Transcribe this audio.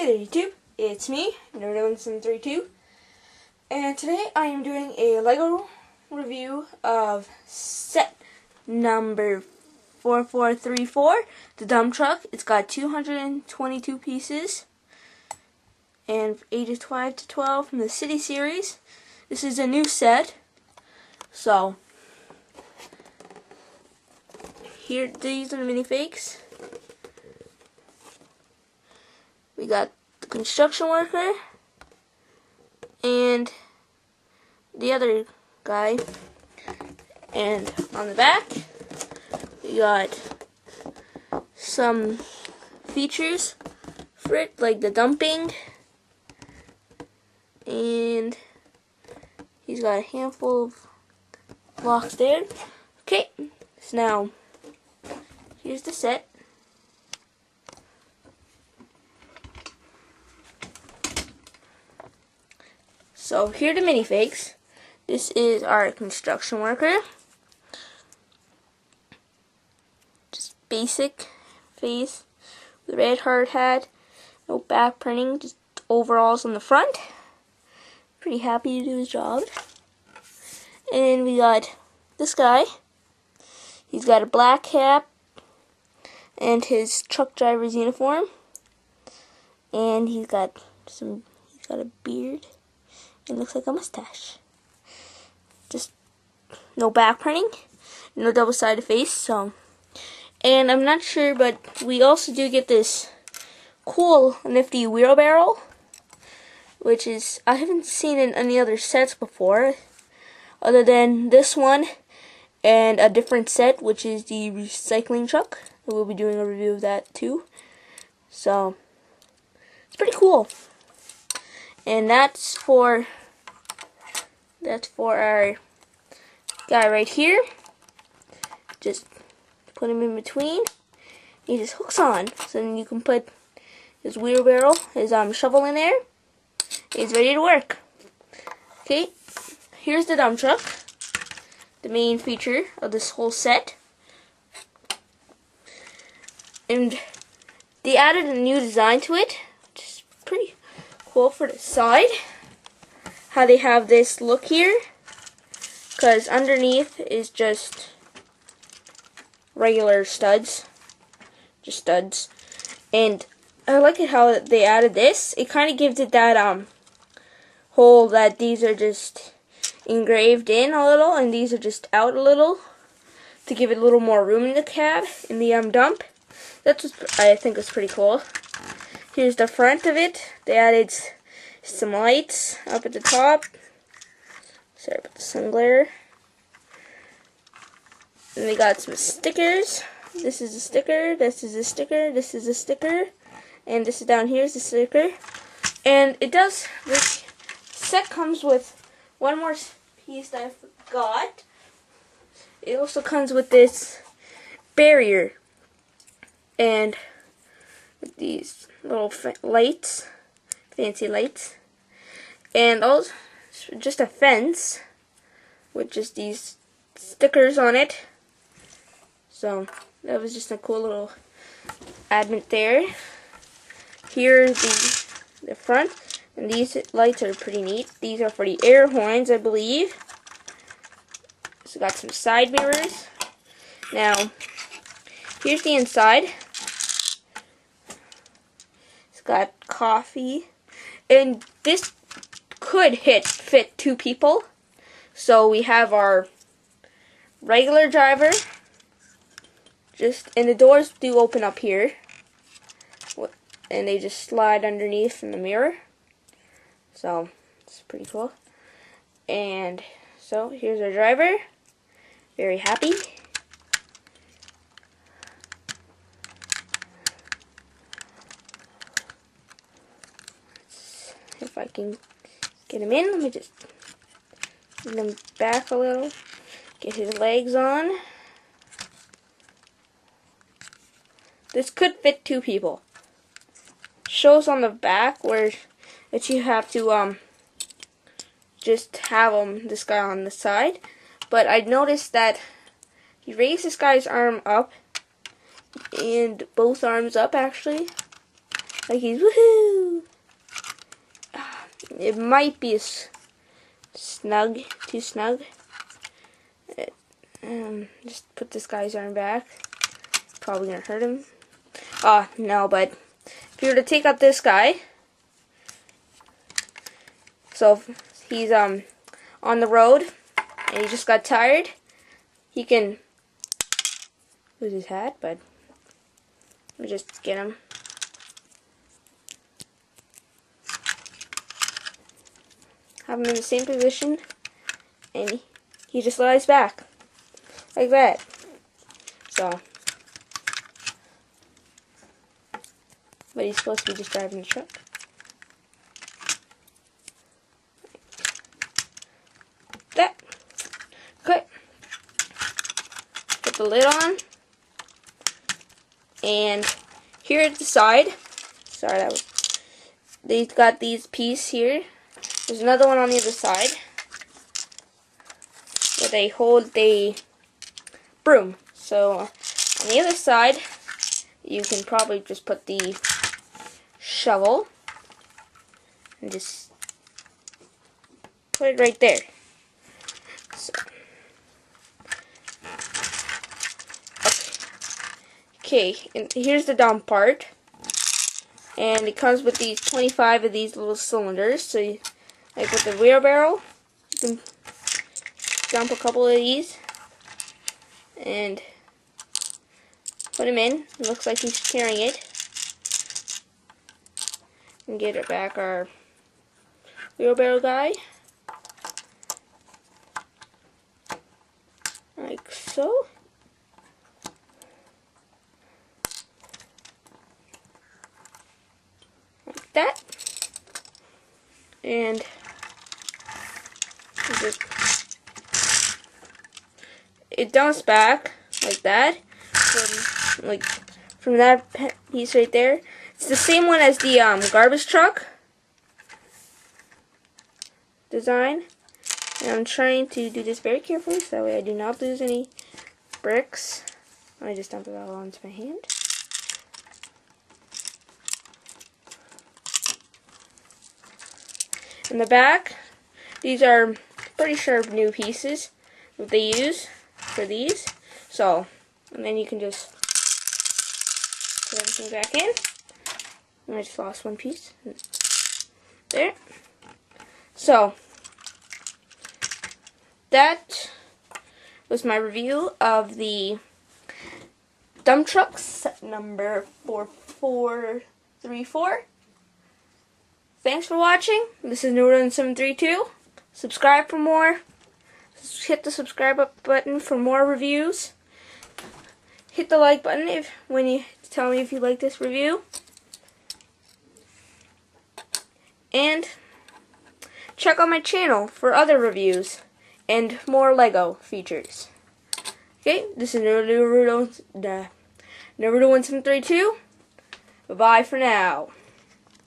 Hey there YouTube, it's me, Nerd732, and today I am doing a LEGO review of set number 4434, the dump truck. It's got 222 pieces, and ages 5 to 12 from the City series. This is a new set, so here, these are the minifigs. We got the construction worker and the other guy, and on the back we got some features for it, like the dumping, and he's got a handful of blocks there. Okay, so now here's the set. So here are the minifigs. This is our construction worker. Just basic face with red hard hat, no back printing, just overalls on the front. Pretty happy to do his job. And then we got this guy. He's got a black cap and his truck driver's uniform. And he's got a beard. It looks like a mustache. Just no back printing, no double-sided face. So, and I'm not sure, but we also do get this cool, nifty wheelbarrow, which is, I haven't seen in any other sets before, other than this one and a different set, which is the recycling truck. We'll be doing a review of that too. So, it's pretty cool. And that's for our guy right here. Just put him in between. He just hooks on. So then you can put his wheelbarrow, his shovel in there. He's ready to work. Okay, here's the dump truck, the main feature of this whole set. And they added a new design to it, which is pretty cool for the side. How they have this look here, because underneath is just regular studs, just studs. And I like it how they added this. It kind of gives it that hole that these are just engraved in a little, and these are just out a little to give it a little more room in the cab, in the dump. That's what I think is pretty cool. Here's the front of it. They added some lights up at the top. Sorry about the sun glare. And they got some stickers. This is a sticker, this is a sticker, this is a sticker, and this is down here is a sticker. And it does, this set comes with one more piece that I forgot. It also comes with this barrier and with these little lights, fancy lights, and also just a fence with just these stickers on it. So that was just a cool little admit there. Here's the front, and these lights are pretty neat. These are for the air horns, I believe. So got some side mirrors. Now here's the inside. It's got coffee, and this could fit 2 people. So we have our regular driver, and the doors do open up here, and they just slide underneath in the mirror. So it's pretty cool. And so here's our driver, very happy. If I can get him in, let me just bring him back a little, get his legs on. This could fit 2 people. Shows on the back where that you have to just have this guy on the side. But I noticed that he raised this guy's arm up, and both arms up actually, Like he's woohoo! It might be snug, too snug. Just put this guy's arm back. Probably gonna hurt him. Oh, no, but if you were to take out this guy, so if he's on the road and he just got tired, he can lose his hat, but let me just get him. Have him in the same position, and he just lies back like that. So, but he's supposed to be just driving the truck. That. Okay. Put the lid on, and here at the side. Sorry, they've got these pieces here. There's another one on the other side where they hold the broom. So on the other side, you can probably just put the shovel and just put it right there. So, okay, and here's the dump part. And it comes with these 25 of these little cylinders. So you, like with the wheelbarrow, you can dump a couple of these and put him in. It looks like he's carrying it. And get it back our wheelbarrow guy. Like so. Like that. And it dumps back like that from that piece right there. It's the same one as the garbage truck design, and I'm trying to do this very carefully so that way I do not lose any bricks. I just dumped it all onto my hand. In the back, these are pretty sharp new pieces that they use for these. So, and then you can just put everything back in. And I just lost one piece. There. So, that was my review of the dump truck set number 4434. Thanks for watching. This is Naruto732. Subscribe for more. Hit the subscribe button for more reviews. Hit the like button when you tell me if you like this review. And check out my channel for other reviews and more LEGO features. Okay, this is Naruto132. Bye-bye for now.